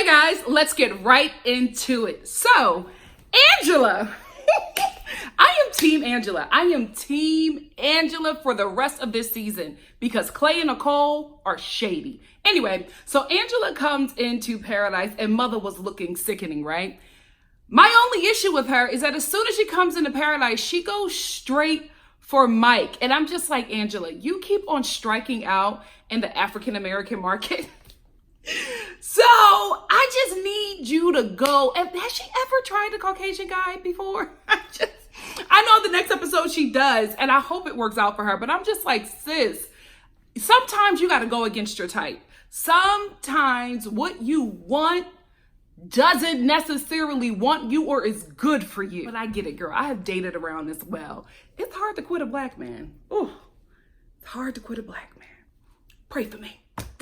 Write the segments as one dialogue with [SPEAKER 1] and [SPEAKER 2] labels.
[SPEAKER 1] Hey guys, let's get right into it. So, Angela. I am Team Angela. I am Team Angela for the rest of this season because Clay and Nicole are shady. Anyway, so Angela comes into Paradise and Mother was looking sickening, right? My only issue with her is that as soon as she comes into Paradise, she goes straight for Mike. And I'm just like, Angela, you keep on striking out in the African-American market. So I just need you to go. And has she ever tried a Caucasian guy before? I know the next episode she does, and I hope it works out for her. But I'm just like, sis, sometimes you got to go against your type. Sometimes what you want doesn't necessarily want you or is good for you. But I get it, girl. I have dated around as well. It's hard to quit a black man. Oh, it's hard to quit a black man. Pray for me.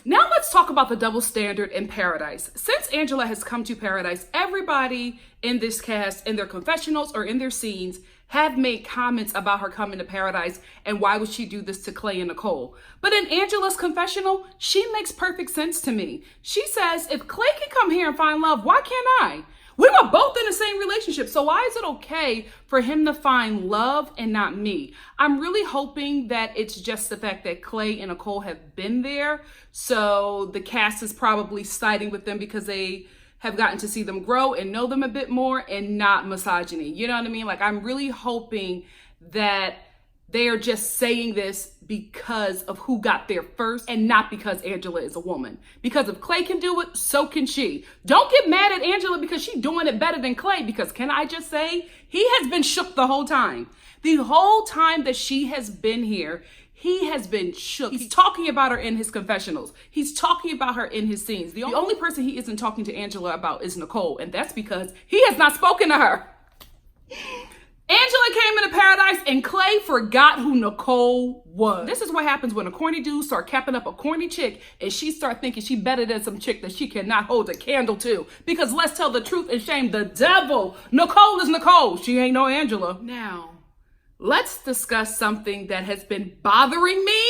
[SPEAKER 1] Now let's talk about the double standard in Paradise. Since Angela has come to Paradise, everybody in this cast, in their confessionals or in their scenes, have made comments about her coming to Paradise and why would she do this to Clay and Nicole. But in Angela's confessional, she makes perfect sense to me. She says, if Clay can come here and find love, why can't I? We were both in the same relationship, so why is it okay for him to find love and not me? I'm really hoping that it's just the fact that Clay and Nicole have been there, so the cast is probably siding with them because they have gotten to see them grow and know them a bit more and not misogyny. You know what I mean? Like, I'm really hoping that they are just saying this because of who got there first and not because Angela is a woman. Because if Clay can do it, so can she. Don't get mad at Angela because she's doing it better than Clay, because can I just say, he has been shook the whole time. The whole time that she has been here, he has been shook. He's talking about her in his confessionals. He's talking about her in his scenes. The only person he isn't talking to Angela about is Nicole, and that's because he has not spoken to her. Angela came into Paradise and Clay forgot who Nicole was. This is what happens when a corny dude start capping up a corny chick and she start thinking she better than some chick that she cannot hold a candle to. Because let's tell the truth and shame the devil. Nicole is Nicole. She ain't no Angela. Now, let's discuss something that has been bothering me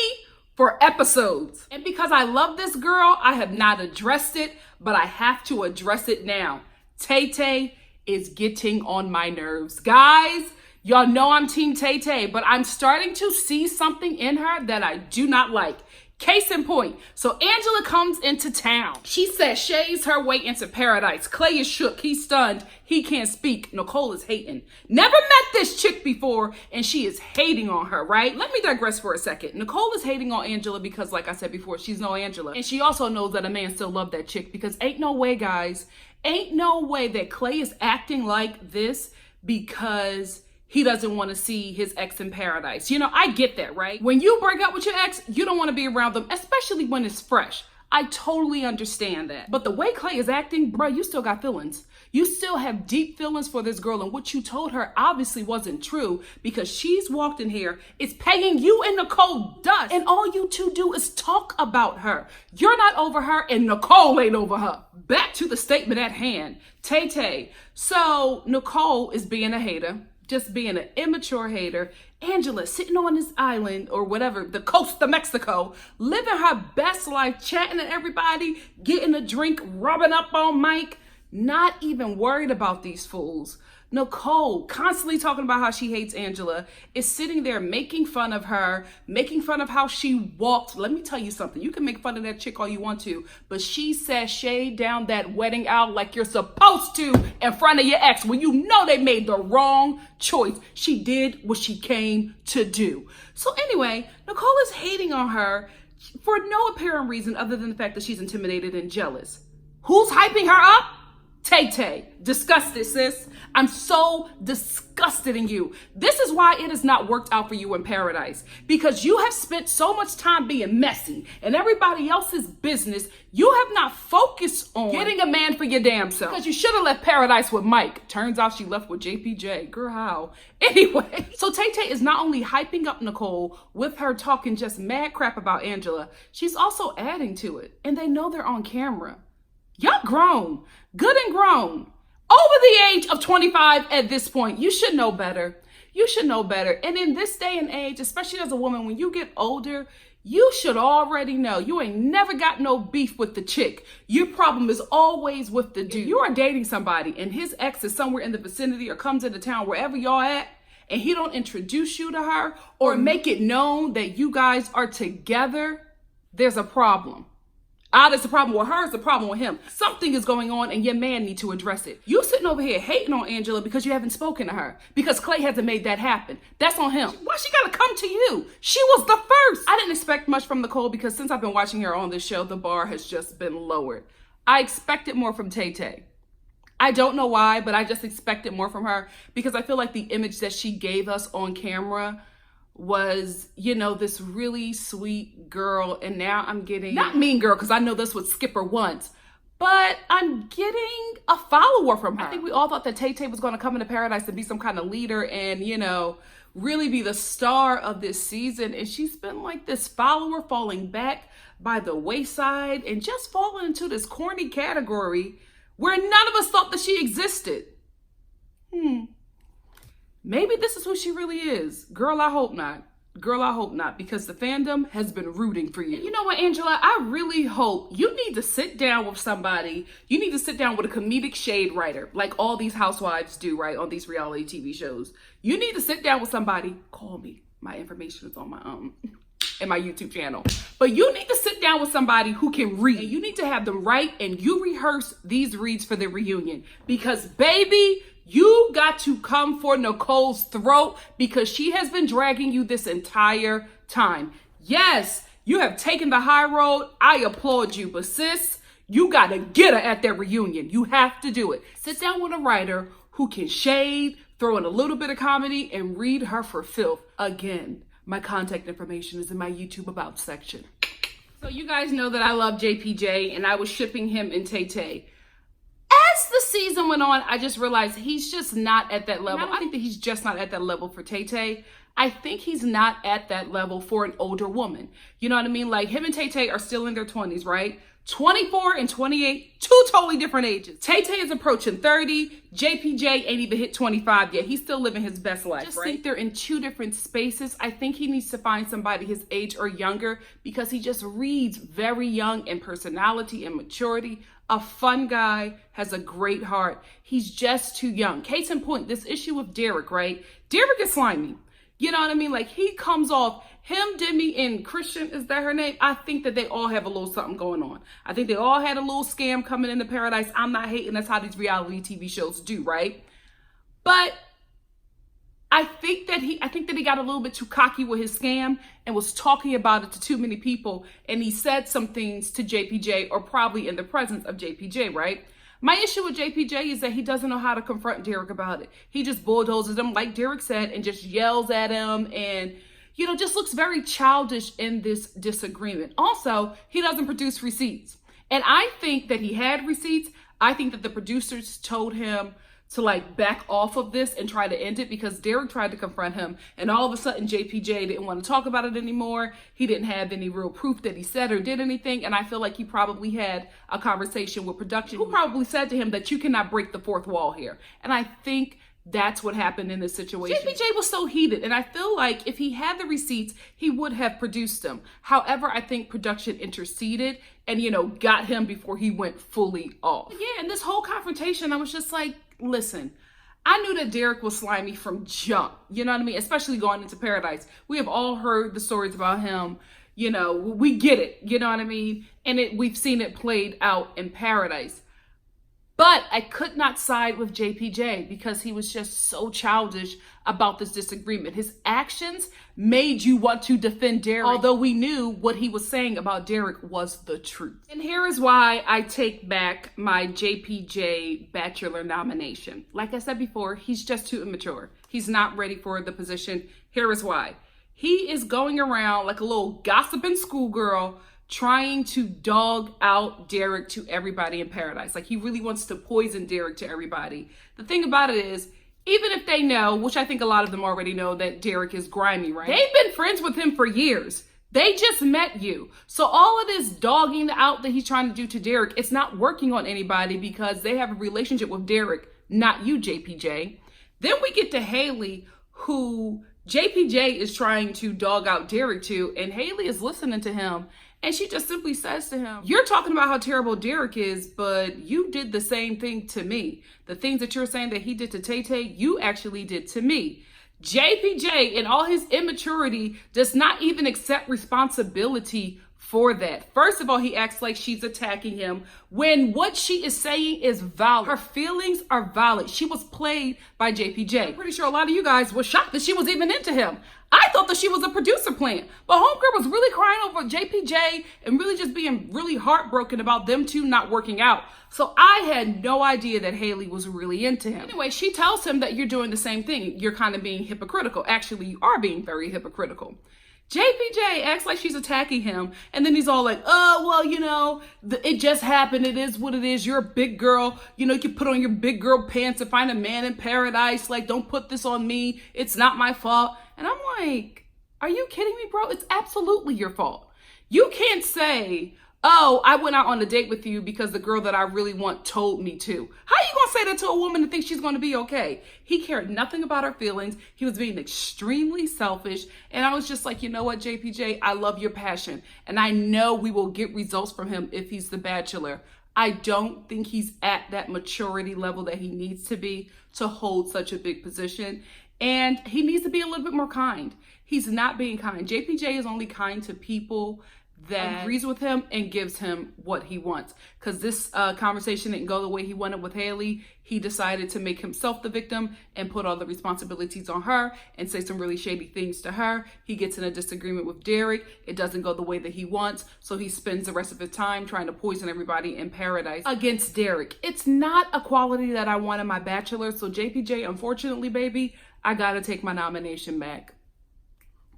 [SPEAKER 1] for episodes. And because I love this girl, I have not addressed it, but I have to address it now. Tay-Tay is getting on my nerves. Guys, y'all know I'm Team Tay-Tay, but I'm starting to see something in her that I do not like. Case in point, so Angela comes into town. She sashays her way into Paradise. Clay is shook, he's stunned, he can't speak. Nicole is hating. Never met this chick before, and she is hating on her, right? Let me digress for a second. Nicole is hating on Angela because, like I said before, she's no Angela. And she also knows that a man still loves that chick because ain't no way, guys, ain't no way that Clay is acting like this because he doesn't want to see his ex in Paradise. You know, I get that, right? When you break up with your ex, you don't want to be around them, especially when it's fresh. I totally understand that. But the way Clay is acting, bro, you still got feelings. You still have deep feelings for this girl, and what you told her obviously wasn't true because she's walked in here, is paying you and Nicole dust, and all you two do is talk about her. You're not over her, and Nicole ain't over her. Back to the statement at hand. Tay-Tay. So Nicole is being a hater. Just being an immature hater. Angela sitting on this island or whatever, the coast of Mexico, living her best life, chatting to everybody, getting a drink, rubbing up on Mike, not even worried about these fools. Nicole, constantly talking about how she hates Angela, is sitting there making fun of her, making fun of how she walked. Let me tell you something. You can make fun of that chick all you want to, but she sashayed down that wedding aisle like you're supposed to in front of your ex when you know they made the wrong choice. She did what she came to do. So anyway, Nicole is hating on her for no apparent reason other than the fact that she's intimidated and jealous. Who's hyping her up? Tay-Tay. Disgusted, sis. I'm so disgusted in you. This is why it has not worked out for you in Paradise. Because you have spent so much time being messy and everybody else's business. You have not focused on getting a man for your damn self. Because you should have left Paradise with Mike. Turns out she left with JPJ. Girl, how? Anyway, so Tay-Tay is not only hyping up Nicole with her talking just mad crap about Angela, she's also adding to it. And they know they're on camera. Y'all grown. Good and grown. Over the age of 25 at this point. You should know better. You should know better. And in this day and age, especially as a woman, when you get older, You should already know you ain't never got no beef with the chick. Your problem is always with the dude. If you are dating somebody and his ex is somewhere in the vicinity or comes into town, wherever y'all at, and he don't introduce you to her or make it known that you guys are together, there's a problem. It's a problem with her, it's a problem with him. Something is going on and your man needs to address it. You sitting over here hating on Angela because you haven't spoken to her. Because Clay hasn't made that happen. That's on him. Why she gotta come to you? She was the first. I didn't expect much from Nicole because since I've been watching her on this show, the bar has just been lowered. I expected more from Tay Tay. I don't know why, but I just expected more from her because I feel like the image that she gave us on camera was, this really sweet girl. And now I'm getting, not mean girl, because I know that's what Skipper wants, but I'm getting a follower from her. I think we all thought that Tay Tay was going to come into Paradise and be some kind of leader and, really be the star of this season. And she's been like this follower falling back by the wayside and just falling into this corny category where none of us thought that she existed. Maybe this is who she really is. Girl, I hope not. Girl, I hope not, because the fandom has been rooting for you. You know what, Angela? I really hope you need to sit down with somebody. You need to sit down with a comedic shade writer, like all these housewives do, right, on these reality TV shows. You need to sit down with somebody. Call me. My information is on my in my YouTube channel. But you need to sit down with somebody who can read. And you need to have them write and you rehearse these reads for the reunion. Because, baby, you got to come for Nicole's throat because she has been dragging you this entire time. Yes, you have taken the high road. I applaud you. But sis, you got to get her at that reunion. You have to do it. Sit down with a writer who can shade, throw in a little bit of comedy, and read her for filth. Again, my contact information is in my YouTube About section. So you guys know that I love JPJ and I was shipping him and Tay Tay. As the season went on, I just realized he's just not at that level. I think that he's just not at that level for Tay Tay. I think he's not at that level for an older woman. You know what I mean? Like him and Tay Tay are still in their 20s, right? 24 and 28, two totally different ages. Tay Tay is approaching 30. JPJ ain't even hit 25 yet. He's still living his best life, right? I think they're in two different spaces. I think he needs to find somebody his age or younger because he just reads very young in personality and maturity. A fun guy, has a great heart. He's just too young. Case in point, this issue with Derek, right? Derek is slimy. You know what I mean? Like he comes off, him, Demi, and Christian, is that her name? I think that they all have a little something going on. I think they all had a little scam coming into Paradise. I'm not hating. That's how these reality TV shows do, right? But I think that he got a little bit too cocky with his scam and was talking about it to too many people. And he said some things to JPJ, or probably in the presence of JPJ, right? My issue with JPJ is that he doesn't know how to confront Derek about it. He just bulldozes him, like Derek said, and just yells at him and, just looks very childish in this disagreement. Also, he doesn't produce receipts. And I think that he had receipts. I think that the producers told him to back off of this and try to end it because Derek tried to confront him and all of a sudden JPJ didn't want to talk about it anymore. He didn't have any real proof that he said or did anything. And I feel like he probably had a conversation with production who probably said to him that you cannot break the fourth wall here. And I think that's what happened in this situation. JPJ was so heated, and I feel like if he had the receipts, he would have produced them. However, I think production interceded and, got him before he went fully off. Yeah, and this whole confrontation, I was just like, listen, I knew that Derek was slimy from jump. You know what I mean? Especially going into Paradise. We have all heard the stories about him. We get it. You know what I mean? And we've seen it played out in Paradise. But I could not side with JPJ because he was just so childish about this disagreement. His actions made you want to defend Derek, although we knew what he was saying about Derek was the truth. And here is why I take back my JPJ Bachelor nomination. Like I said before, he's just too immature. He's not ready for the position. Here is why. He is going around like a little gossiping schoolgirl, trying to dog out Derek to everybody in Paradise. Like he really wants to poison Derek to everybody. The thing about it is, even if they know, which I think a lot of them already know, that Derek is grimy, right? They've been friends with him for years. They just met you. So all of this dogging out that he's trying to do to Derek, it's not working on anybody because they have a relationship with Derek, not you, JPJ. Then we get to Haley, who JPJ is trying to dog out Derek too, and Haley is listening to him, and she just simply says to him, you're talking about how terrible Derek is, but you did the same thing to me. The things that you're saying that he did to Tay Tay, you actually did to me. JPJ, in all his immaturity, does not even accept responsibility for that. First of all, he acts like she's attacking him when what she is saying is valid. Her feelings are valid. She was played by JPJ. I'm pretty sure a lot of you guys were shocked that she was even into him. I thought that she was a producer plant, but homegirl was really crying over JPJ and really just being really heartbroken about them two not working out. So I had no idea that Haley was really into him. Anyway, she tells him that you're doing the same thing. You're kind of being hypocritical. Actually, you are being very hypocritical. JPJ acts like she's attacking him, and then he's all like, oh, well, you know, it just happened. It is what it is. You're a big girl. You know, you can put on your big girl pants and find a man in paradise. Like, don't put this on me. It's not my fault. And I'm like, are you kidding me, bro? It's absolutely your fault. You can't say, oh, I went out on a date with you because the girl that I really want told me to. How are you going to say that to a woman and think she's going to be okay? He cared nothing about her feelings. He was being extremely selfish. And I was just like, you know what, JPJ, I love your passion. And I know we will get results from him if he's the Bachelor. I don't think he's at that maturity level that he needs to be to hold such a big position. And he needs to be a little bit more kind. He's not being kind. JPJ is only kind to people that agrees with him and gives him what he wants. Because this conversation didn't go the way he wanted with Haley. He decided to make himself the victim and put all the responsibilities on her and say some really shady things to her. He gets in a disagreement with Derek. It doesn't go the way that he wants. So he spends the rest of his time trying to poison everybody in paradise against Derek. It's not a quality that I want in my Bachelor. So JPJ, unfortunately, baby, I gotta take my nomination back.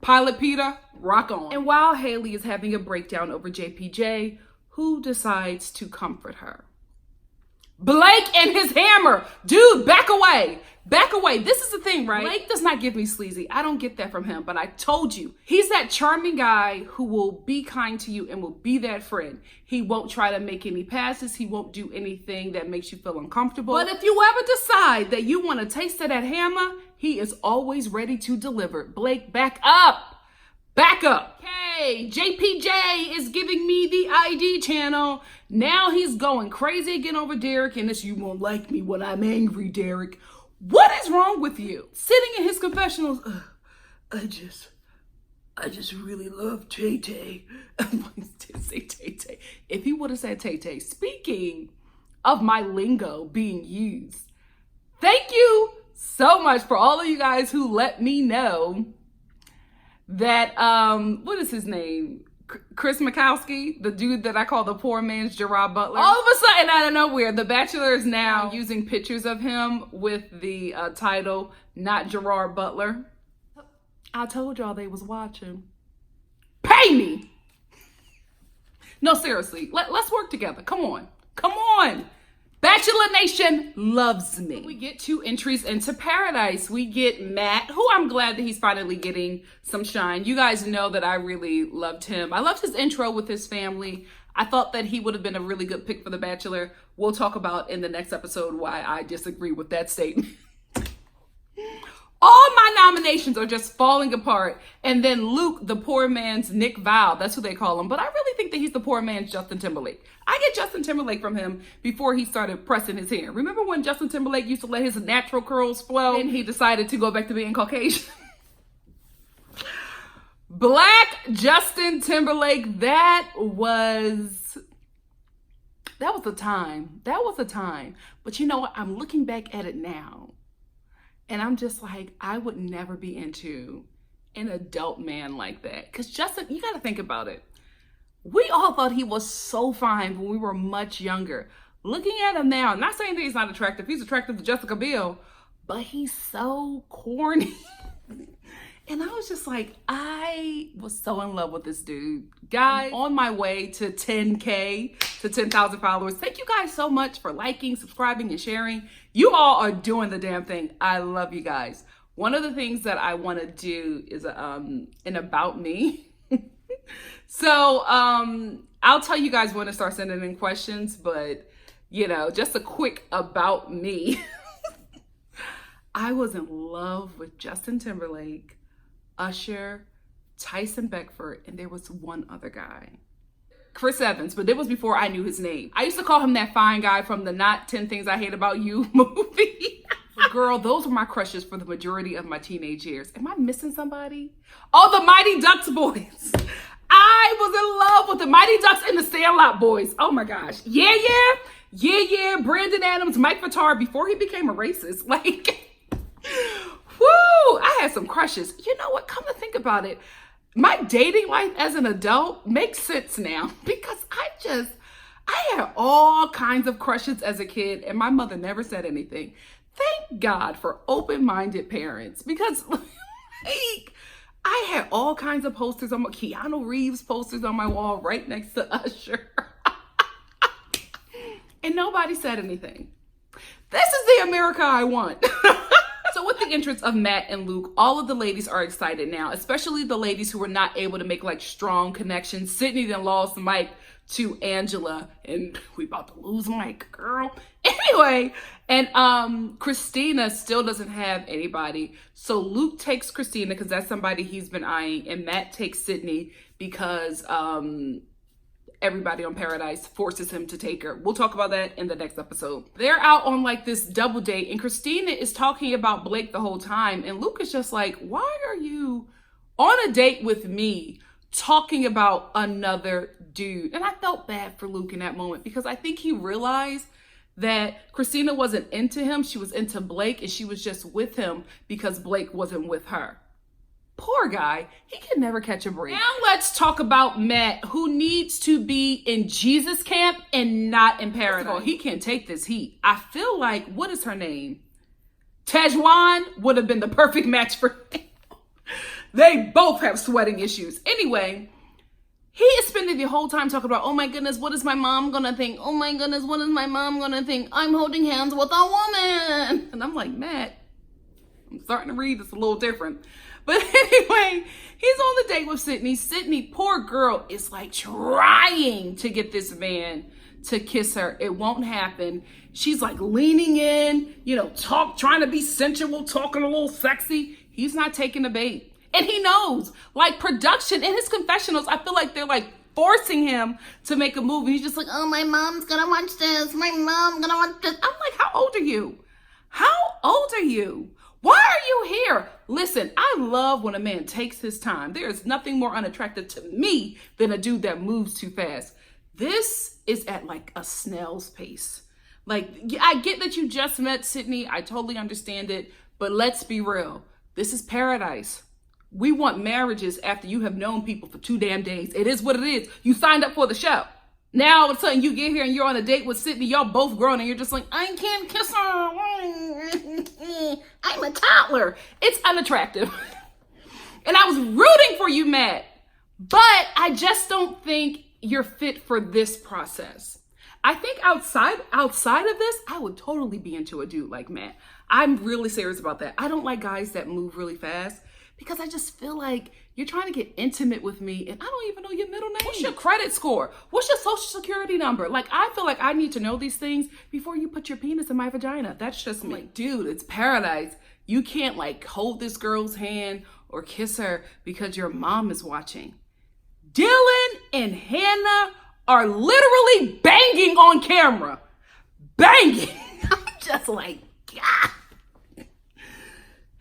[SPEAKER 1] Pilot Peter, rock on. And while Haley is having a breakdown over JPJ, who decides to comfort her? Blake and his hammer. Dude, back away. Back away. This is the thing, right? Blake does not give me sleazy. I don't get that from him, but I told you. He's that charming guy who will be kind to you and will be that friend. He won't try to make any passes. He won't do anything that makes you feel uncomfortable. But if you ever decide that you want a taste of that hammer, he is always ready to deliver. Blake, back up. Back up. Okay, JPJ is giving me the ID channel. Now he's going crazy again over Derek, and this, you won't like me when I'm angry, Derek. What is wrong with you? Sitting in his confessionals, I just really love Tay Tay. Didn't say Tay Tay. If he would have said Tay Tay, speaking of my lingo being used, thank you so much for all of you guys who let me know that, what is his name? Chris Mikowski, the dude that I call the poor man's Gerard Butler. All of a sudden, out of nowhere, the Bachelor is now using pictures of him with the title, not Gerard Butler. I told y'all they was watching. Pay me! No, seriously, let's work together. Come on. Come on. Bachelor Nation loves me. We get 2 entries into paradise. We get Matt, who I'm glad that he's finally getting some shine. You guys know that I really loved him. I loved his intro with his family. I thought that he would have been a really good pick for the Bachelor. We'll talk about in the next episode why I disagree with that statement. All my nominations are just falling apart. And then Luke, the poor man's Nick Val, that's who they call him. But I really think that he's the poor man's Justin Timberlake. I get Justin Timberlake from him before he started pressing his hair. Remember when Justin Timberlake used to let his natural curls flow and he decided to go back to being Caucasian? Black Justin Timberlake, that was a time. That was a time. But you know what? I'm looking back at it now. And I'm just like, I would never be into an adult man like that. Because Justin, you got to think about it. We all thought he was so fine when we were much younger. Looking at him now, not saying that he's not attractive. He's attractive to Jessica Biel. But he's so corny. And I was just like, I was so in love with this dude. Guys, on my way to 10K, to 10,000 followers. Thank you guys so much for liking, subscribing, and sharing. You all are doing the damn thing. I love you guys. One of the things that I want to do is an about me. So I'll tell you guys when to start sending in questions, but you know, just a quick about me. I was in love with Justin Timberlake Usher, Tyson Beckford, and there was one other guy. Chris Evans, but it was before I knew his name. I used to call him that fine guy from the Not 10 Things I Hate About You movie. Girl, those were my crushes for the majority of my teenage years. Am I missing somebody? Oh, the Mighty Ducks boys. I was in love with the Mighty Ducks and the Sandlot boys. Oh my gosh. Yeah. Brandon Adams, Mike Vittar, before he became a racist. Like, whoo, I had some crushes. You know what? Come to think about it, my dating life as an adult makes sense now because I had all kinds of crushes as a kid and my mother never said anything. Thank God for open-minded parents because like, I had all kinds of posters on my Keanu Reeves posters on my wall right next to Usher. And nobody said anything. This is the America I want. So with the entrance of Matt and Luke, all of the ladies are excited now, especially the ladies who were not able to make like strong connections. Sydney then lost Mike to Angela, and we about to lose Mike, girl. Anyway, and Christina still doesn't have anybody. So Luke takes Christina because that's somebody he's been eyeing, and Matt takes Sydney because everybody on Paradise forces him to take her. We'll talk about that in the next episode. They're out on like this double date and Christina is talking about Blake the whole time. And Luke is just like, why are you on a date with me talking about another dude? And I felt bad for Luke in that moment because I think he realized that Christina wasn't into him. She was into Blake and she was just with him because Blake wasn't with her. Poor guy, he can never catch a break. Now let's talk about Matt, who needs to be in Jesus camp and not in Paradise. First of all, he can't take this heat. I feel like, what is her name? Tajwan would have been the perfect match for him. They both have sweating issues. Anyway, he is spending the whole time talking about, oh my goodness, what is my mom gonna think? Oh my goodness, what is my mom gonna think? I'm holding hands with a woman. And I'm like, Matt, I'm starting to read this a little different. But anyway, he's on the date with Sydney. Sydney, poor girl, is like trying to get this man to kiss her. It won't happen. She's like leaning in, trying to be sensual, talking a little sexy. He's not taking the bait. And he knows, like production in his confessionals, I feel like they're like forcing him to make a movie. He's just like, oh, my mom's gonna watch this. My mom's gonna watch this. I'm like, how old are you? How old are you? Why are you here? Listen, I love when a man takes his time. There is nothing more unattractive to me than a dude that moves too fast. This is at like a snail's pace. Like, I get that you just met Sydney. I totally understand it. But let's be real. This is Paradise. We want marriages after you have known people for 2 damn days. It is what it is. You signed up for the show. Now all of a sudden you get here and you're on a date with Sydney. Y'all both grown and you're just like, I can't kiss her. I'm a toddler. It's unattractive. And I was rooting for you, Matt. But I just don't think you're fit for this process. I think outside of this, I would totally be into a dude like Matt. I'm really serious about that. I don't like guys that move really fast because I just feel like you're trying to get intimate with me and I don't even know your middle name. What's your credit score? What's your social security number? Like, I feel like I need to know these things before you put your penis in my vagina. That's just me. Like, dude, it's Paradise. You can't like hold this girl's hand or kiss her because your mom is watching. Dylan and Hannah are literally banging on camera. Banging. I'm just like, God.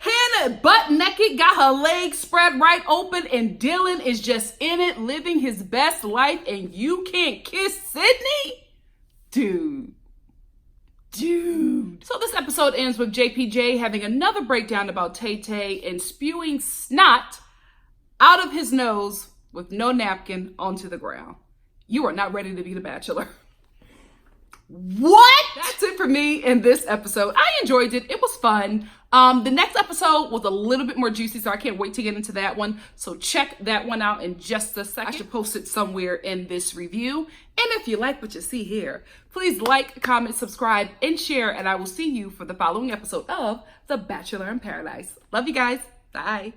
[SPEAKER 1] Hannah, butt naked, got her legs spread right open, and Dylan is just in it, living his best life, and you can't kiss Sydney? Dude. So this episode ends with JPJ having another breakdown about Tay-Tay and spewing snot out of his nose with no napkin onto the ground. You are not ready to be the Bachelor. What? That's it for me in this episode. I enjoyed it. It was fun. The next episode was a little bit more juicy, so I can't wait to get into that one. So check that one out in just a second. I should post it somewhere in this review. And if you like what you see here, please like, comment, subscribe, and share. And I will see you for the following episode of The Bachelor in Paradise. Love you guys. Bye.